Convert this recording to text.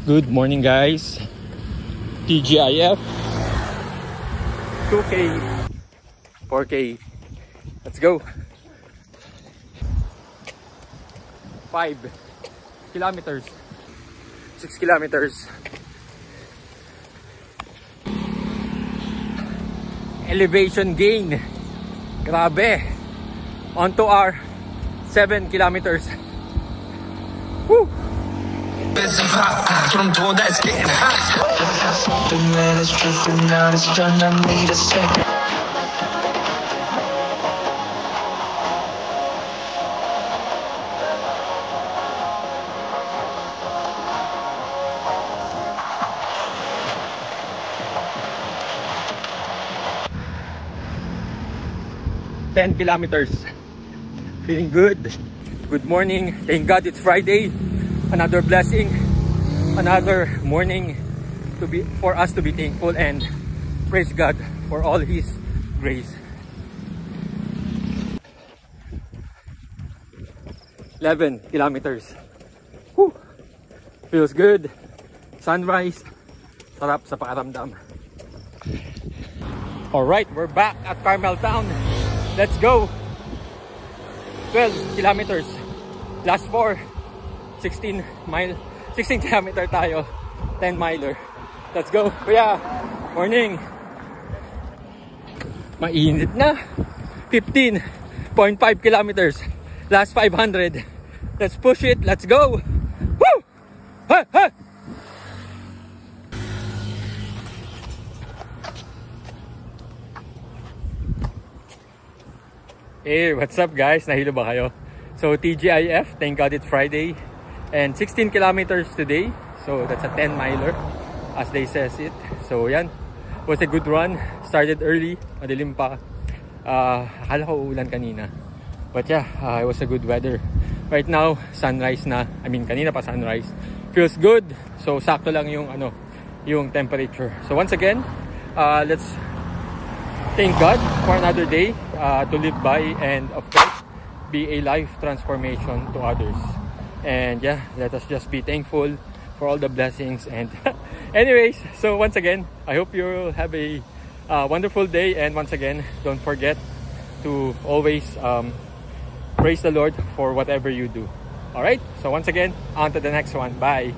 Good morning, guys. TGIF 2K 4K. Let's go. 5 kilometers, 6 kilometers. Elevation gain. Grabe. On to our 7 kilometers. Woo! What I'm doing, that's getting hot. Something that is drifting out, it's trying to need a second. Ten kilometers. Feeling good. Good morning. Thank God it's Friday. Another blessing, another morning for us to be thankful and praise God for all His grace. 11 kilometers. Whew. Feels good. Sunrise. Sarap sa pakiramdam. Alright, we're back at Carmel Town. Let's go. 12 kilometers. Last 4. 16 kilometer tayo. 10 miler. Let's go. Kuya, morning. Mainit na. 15.5 kilometers. Last 500. Let's push it. Let's go. Woo! Ha, ha! Hey, what's up, guys? Nahilo ba kayo? So TGIF, thank God it's Friday. And 16 kilometers today. So that's a 10 miler as they says it. So yan, was a good run. Started early, madilim pa. Akala ko uulan kanina. But yeah, it was a good weather. Right now, sunrise na. I mean, kanina pa sunrise. Feels good. So sakto lang yung yung temperature. So once again, let's thank God for another day to live by, and of course, be a life transformation to others. And yeah, let us just be thankful for all the blessings. And anyways, so once again, I hope you have a wonderful day. And once again, don't forget to always praise the Lord for whatever you do. All right, so once again, on to the next one. Bye.